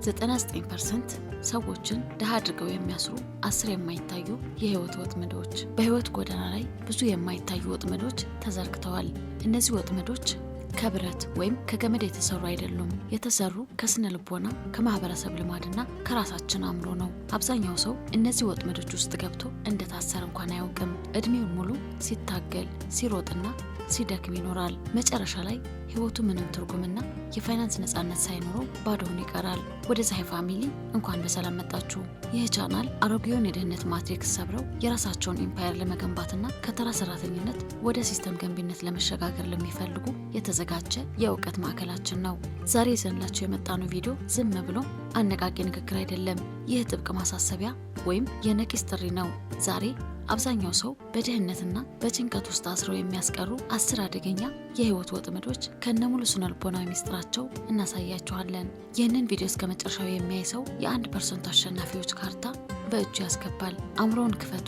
99% ሰዎችን ድሃ አድርገው የሚያስሩ 10 የማይታዩ የህይወት ወጥመዶች። በህይወት ጎዳና ላይ ብዙ የማይታዩ ወጥመዶች ተዘርግተዋል። እነዚህ ወጥመዶች ከብረት ወይም ከገመድ የተሰሩ አይደሉም። የተሰሩ ከስነ ልቦና፣ ከማህበረሰብ ልማድና ከራሳችን አእምሮ ነው። አብዛኛው ሰው እነዚህ ወጥመዶች ውስጥ ገብቶ እንደታሰረ እንኳን አያውቅም። እድሜውን ሙሉ ሲታገል፣ ሲሮጥና ሲደክም ይኖራል። መጨረሻ ላይ ህይወቱ ምንም ትርጉምና የፋይናንስ ነጻነት ሳይኖረው ባዶውን ይቀራል። ወደ ፀሐይ ፋሚሊ እንኳን በሰላም መጣችሁ። ይህ ቻናል አሮጌውን የድህነት ማትሪክስ ሰብረው የራሳቸውን ኢምፓየር ለመገንባትና ከተራ ሰራተኝነት ወደ ሲስተም ገንቢነት ለመሸጋገር ለሚፈልጉ የተዘጋጀ የእውቀት ማዕከላችን ነው። ዛሬ ይዘንላችሁ የመጣነው ቪዲዮ ዝም ብሎ አነቃቂ ንግግር አይደለም። ይህ ጥብቅ ማሳሰቢያ ወይም የነቂስ ጥሪ ነው። ዛሬ አብዛኛው ሰው በድህነትና በጭንቀት ውስጥ አስረው የሚያስቀሩ 10 አደገኛ የህይወት ወጥመዶች ከነሙሉ ስነልቦናዊ ሚስጥራቸው እናሳያችኋለን። ይህንን ቪዲዮ እስከ መጨረሻው የሚያይ ሰው የ1% አሸናፊዎች ካርታ በእጁ ያስገባል። አእምሮውን ክፈቱ፣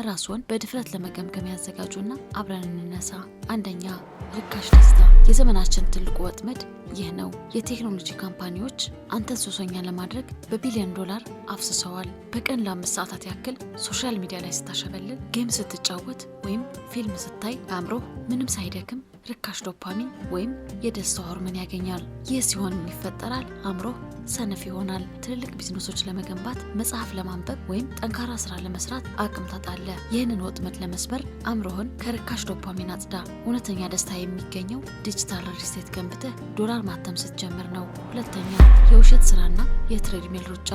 ራስዎን በድፍረት ለመገምገም ያዘጋጁና አብረን እንነሳ። አንደኛ፣ ርካሽ ደስታ። የዘመናችን ትልቁ ወጥመድ ይህ ነው። የቴክኖሎጂ ካምፓኒዎች አንተን ሱሰኛ ለማድረግ በቢሊዮን ዶላር አፍስሰዋል። በቀን ለ5 ሰዓታት ያክል ሶሻል ሚዲያ ላይ ስታሸበልል፣ ጌም ስትጫወት ወይም ፊልም ስታይ አእምሮ ምንም ሳይደክም ርካሽ ዶፓሚን ወይም የደስታ ሆርሞን ያገኛል። ይህ ሲሆን ምን ይፈጠራል? አእምሮ ሰነፍ ይሆናል። ትልልቅ ቢዝነሶች ለመገንባት፣ መጽሐፍ ለማንበብ ወይም ጠንካራ ስራ ለመስራት አቅም ታጣለህ። ይህንን ወጥመድ ለመስበር አእምሮህን ከርካሽ ዶፓሚን አጽዳ። እውነተኛ ደስታ የሚገኘው ዲጂታል ሪስቴት ገንብተህ ዶላር ማተም ስትጀምር ነው። ሁለተኛ፣ የውሸት ስራና የትሬድሚል ሩጫ።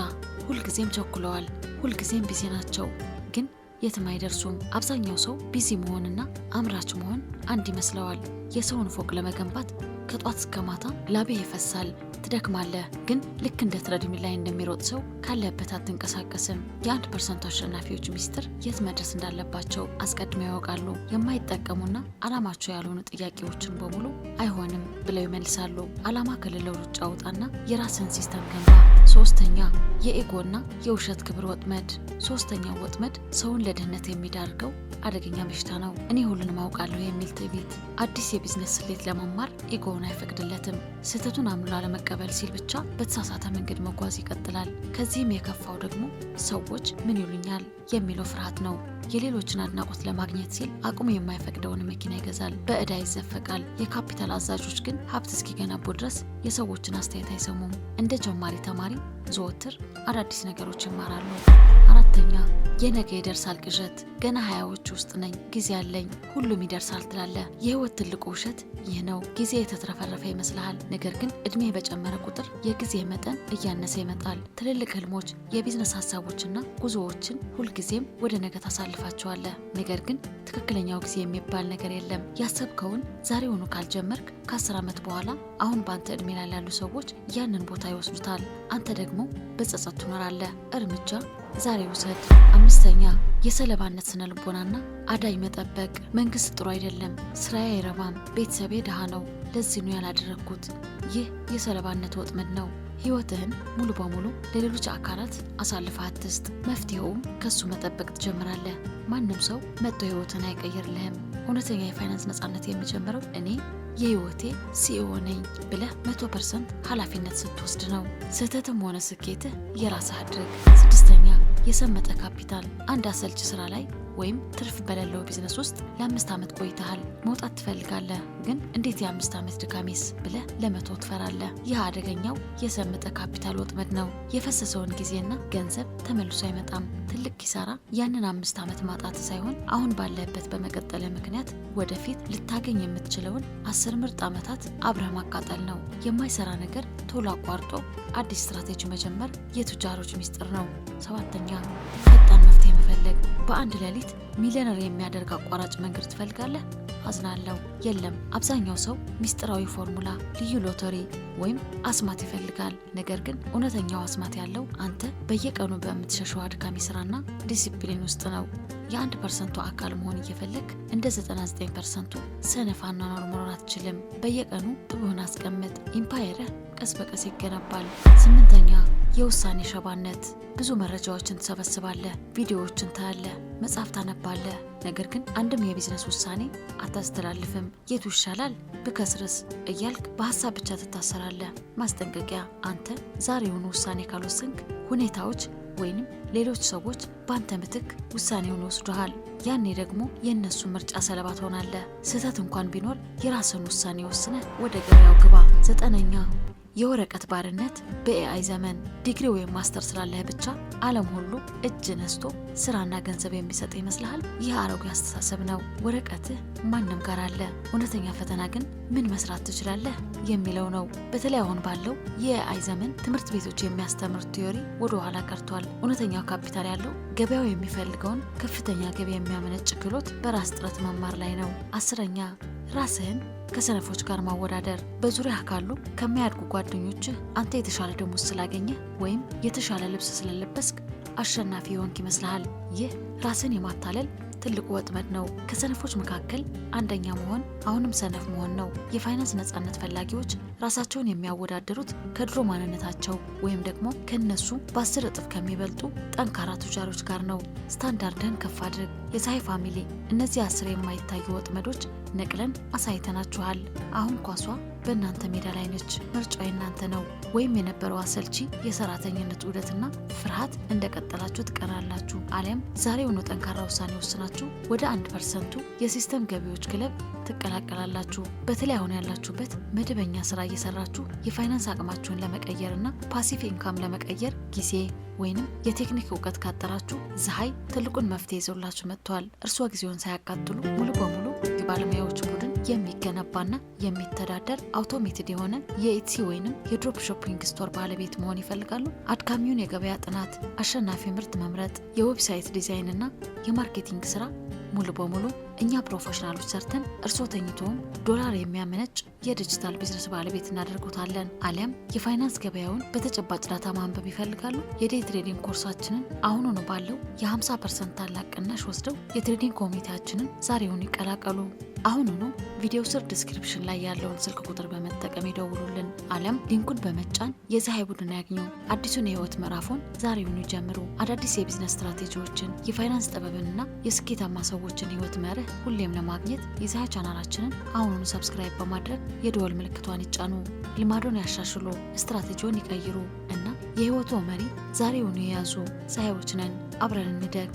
ሁልጊዜም ቸኩለዋል፣ ሁልጊዜም ቢዚ ናቸው፣ ግን የትም አይደርሱም። አብዛኛው ሰው ቢዚ መሆንና አምራች መሆን አንድ ይመስለዋል። የሰውን ፎቅ ለመገንባት ከጧት እስከ ማታ ላብህ ይፈሳል፣ ትደክማለህ፣ ግን ልክ እንደ ትሬድሚል ላይ እንደሚሮጥ ሰው ካለበት አትንቀሳቀስም። የ1% አሸናፊዎች ሚስጥር የት መድረስ እንዳለባቸው አስቀድመው ያውቃሉ። የማይጠቀሙና አላማቸው ያልሆኑ ጥያቄዎችን በሙሉ አይሆንም ብለው ይመልሳሉ። አላማ ከሌለው ሩጫ ውጣና የራስን ሲስተም ገንባ። ሶስተኛ፣ የኢጎና የውሸት ክብር ወጥመድ። ሶስተኛው ወጥመድ ሰውን ለድህነት የሚዳርገው አደገኛ በሽታ ነው። እኔ ሁሉንም አውቃለሁ የሚል ትዕቢት። አዲስ የቢዝነስ ስሌት ለመማር ኢጎውን አይፈቅድለትም። ስህተቱን አምኖ ላለመቀበል ሲል ብቻ በተሳሳተ መንገድ መጓዝ ይቀጥላል። ከዚህም የከፋው ደግሞ ሰዎች ምን ይሉኛል የሚለው ፍርሃት ነው። የሌሎችን አድናቆት ለማግኘት ሲል አቅሙ የማይፈቅደውን መኪና ይገዛል፣ በዕዳ ይዘፈቃል። የካፒታል አዛዦች ግን ሀብት እስኪገነቡ ድረስ የሰዎችን አስተያየት አይሰሙም። እንደ ጀማሪ ተማሪ ዘወትር አዳዲስ ነገሮች ይማራሉ። አራተኛ፣ የነገ ይደርሳል ቅዠት። ገና 20ዎች ውስጥ ነኝ፣ ጊዜ አለኝ፣ ሁሉም ይደርሳል ትላለህ። የህይወት ትልቁ ውሸት ይህ ነው። ጊዜ የተትረፈረፈ ይመስልሃል፣ ነገር ግን እድሜ በጨመረ ቁጥር የጊዜ መጠን እያነሰ ይመጣል። ትልልቅ ህልሞች፣ የቢዝነስ ሀሳቦችና ጉዞዎችን ሁልጊዜም ወደ ነገ ታሳልፋቸዋለህ፣ ነገር ግን ትክክለኛው ጊዜ የሚባል ነገር የለም። ያሰብከውን ዛሬውኑ ካልጀመርክ ከ10 ዓመት በኋላ አሁን በአንተ እድሜ ላይ ያሉ ሰዎች ያንን ቦታ ይወስዱታል። አንተ ደግሞ በጸጸት ትኖራለህ። እርምጃ ዛሬ ውሰድ። አምስተኛ፣ የሰለባነት ስነ ልቦናና አዳኝ መጠበቅ። መንግስት ጥሩ አይደለም፣ ስራዬ አይረባም፣ ቤተሰቤ ድሃ ነው፣ ለዚህ ነው ያላደረግኩት። ይህ የሰለባነት ወጥመድ ነው። ህይወትህን ሙሉ በሙሉ ለሌሎች አካላት አሳልፈህ አትስጥ። መፍትሄውም ከሱ መጠበቅ ትጀምራለህ። ማንም ሰው መጥቶ ህይወትን አይቀይርልህም። እውነተኛ የፋይናንስ ነጻነት የሚጀምረው እኔ የህይወቴ ሲኢኦ ነኝ ብለህ 100% ኃላፊነት ስትወስድ ነው። ስህተትም ሆነ ስኬትህ የራስህ አድርግ። ስድስተኛ፣ የሰመጠ ካፒታል። አንድ አሰልች ስራ ላይ ወይም ትርፍ በሌለው ቢዝነስ ውስጥ ለ5 ዓመት ቆይተሃል። መውጣት ትፈልጋለህ፣ ግን እንዴት የ5 ዓመት ድካሜስ ብለህ ለመተው ትፈራለህ። ይህ አደገኛው የሰመጠ ካፒታል ወጥመድ ነው። የፈሰሰውን ጊዜና ገንዘብ ተመልሶ አይመጣም። ትልቅ ኪሳራ ያንን 5 ዓመት ማጣት ሳይሆን አሁን ባለበት በመቀጠል ምክንያት ወደፊት ልታገኝ የምትችለውን 10 ምርጥ ዓመታት አብረህ ማቃጠል ነው። የማይሰራ ነገር ቶሎ አቋርጦ አዲስ ስትራቴጂ መጀመር የቱጃሮች ሚስጥር ነው። ሰባተኛ፣ ፈጣን መፍትሄ መፈለግ። በአንድ ሌሊት ሚሊዮነር የሚያደርግ አቋራጭ መንገድ ትፈልጋለህ? አዝናለሁ፣ የለም። አብዛኛው ሰው ሚስጥራዊ ፎርሙላ፣ ልዩ ሎተሪ ወይም አስማት ይፈልጋል። ነገር ግን እውነተኛው አስማት ያለው አንተ በየቀኑ በምትሸሸው አድካሚ ስራና ዲሲፕሊን ውስጥ ነው። የ1% አካል መሆን እየፈለግ እንደ 99% ሰነፍ አኗኗር መኖር አትችልም። በየቀኑ ጥቡህን አስቀምጥ፣ ኢምፓየርህ ቀስ በቀስ ይገነባል። 8ኛ፣ የውሳኔ ሸባነት። ብዙ መረጃዎችን ትሰበስባለህ፣ ቪዲዮዎችን ታያለህ፣ መጽሐፍ ታነባለህ። ነገር ግን አንድም የቢዝነስ ውሳኔ አታስተላልፍም። የቱ ይሻላል ብከስርስ እያልክ በሀሳብ ብቻ ትታሰራለህ። ማስጠንቀቂያ፣ አንተ ዛሬውኑ ውሳኔ ካልወሰንክ ሁኔታዎች ወይንም ሌሎች ሰዎች በአንተ ምትክ ውሳኔውን ይወስዱሃል። ያኔ ደግሞ የእነሱ ምርጫ ሰለባ ትሆናለህ። ስህተት እንኳን ቢኖር የራስን ውሳኔ ወስነህ ወደ ገበያው ግባ። 9ኛ የወረቀት ባርነት በኤአይ ዘመን። ዲግሪ ወይም ማስተር ስላለህ ብቻ ዓለም ሁሉ እጅ ነስቶ ስራና ገንዘብ የሚሰጥ ይመስልሃል? ይህ አሮጌ አስተሳሰብ ነው። ወረቀትህ ማንም ጋር አለ። እውነተኛ ፈተና ግን ምን መስራት ትችላለህ የሚለው ነው። በተለይ አሁን ባለው የኤአይ ዘመን ትምህርት ቤቶች የሚያስተምሩት ቲዮሪ ወደ ኋላ ቀርቷል። እውነተኛው ካፒታል ያለው ገበያው የሚፈልገውን ከፍተኛ ገቢ የሚያመነጭ ክህሎት በራስ ጥረት መማር ላይ ነው። 10ኛ ራስህን ከሰነፎች ጋር ማወዳደር። በዙሪያ ካሉ ከሚያድጉ ጓደኞችህ አንተ የተሻለ ደሞዝ ስላገኘህ ወይም የተሻለ ልብስ ስለለበስክ አሸናፊ የሆንክ ይመስልሃል። ይህ ራስን የማታለል ትልቁ ወጥመድ ነው። ከሰነፎች መካከል አንደኛ መሆን አሁንም ሰነፍ መሆን ነው። የፋይናንስ ነጻነት ፈላጊዎች ራሳቸውን የሚያወዳደሩት ከድሮ ማንነታቸው ወይም ደግሞ ከነሱ በ10 እጥፍ ከሚበልጡ ጠንካራ ቱጃሮች ጋር ነው። ስታንዳርድን ከፍ አድርግ። የፀሐይ ፋሚሊ። እነዚህ 10 የማይታዩ ወጥመዶች ነቅለን አሳይተናችኋል። አሁን ኳሷ በእናንተ ሜዳ ላይ ነች። ምርጫው የእናንተ ነው። ወይም የነበረው አሰልቺ የሰራተኝነት ዑደትና ፍርሃት እንደቀጠላችሁ ትቀራላችሁ፣ አሊያም ዛሬውኑ ጠንካራ ውሳኔ ወስናችሁ ወደ 1% የሲስተም ገቢዎች ክለብ ትቀላቀላላችሁ። በተለይ አሁን ያላችሁበት መደበኛ ስራ እየሰራችሁ የፋይናንስ አቅማችሁን ለመቀየርና ፓሲቭ ኢንካም ለመቀየር ጊዜ ወይንም የቴክኒክ እውቀት ካጠራችሁ ፀሐይ ትልቁን መፍትሄ ይዞላችሁ መጥቷል። እርስዎ ጊዜውን ሳያቃጥሉ ሙሉ በሙሉ የባለሙያዎች ቡድን የሚገነባና የሚተዳደር አውቶሜትድ የሆነ የኢትሲ ወይንም የድሮፕ ሾፒንግ ስቶር ባለቤት መሆን ይፈልጋሉ? አድካሚውን የገበያ ጥናት፣ አሸናፊ ምርት መምረጥ፣ የዌብሳይት ዲዛይን እና የማርኬቲንግ ስራ ሙሉ በሙሉ እኛ ፕሮፌሽናሎች ሰርተን እርስዎ ተኝቶም ዶላር የሚያመነጭ የዲጂታል ቢዝነስ ባለቤት እናደርጉታለን። አሊያም የፋይናንስ ገበያውን በተጨባጭ ዳታ ማንበብ ይፈልጋሉ? የዴይ ትሬዲንግ ኮርሳችንን አሁኑኑ ባለው የ50% ታላቅ ቅናሽ ወስደው የትሬዲንግ ኮሚቴያችንን ዛሬውኑ ይቀላቀሉ። አሁኑኑ ቪዲዮ ስር ዲስክሪፕሽን ላይ ያለውን ስልክ ቁጥር በመጠቀም ይደውሉልን፣ አሊያም ሊንኩን በመጫን የፀሐይ ቡድን ያግኙ። አዲሱን የህይወት ምዕራፎን ዛሬውኑ ይጀምሩ። አዳዲስ የቢዝነስ ስትራቴጂዎችን፣ የፋይናንስ ጥበብንና የስኬታማ ሰዎችን ህይወት መርህ ሁሌም ለማግኘት የፀሐይ ቻናላችንን አሁኑኑ ሰብስክራይብ በማድረግ የደወል ምልክቷን ይጫኑ። ልማዶን ያሻሽሉ፣ ስትራቴጂውን ይቀይሩ እና የህይወቱ መሪ ዛሬውኑ የያዙ። ፀሐዮች ነን። አብረን እንደግ።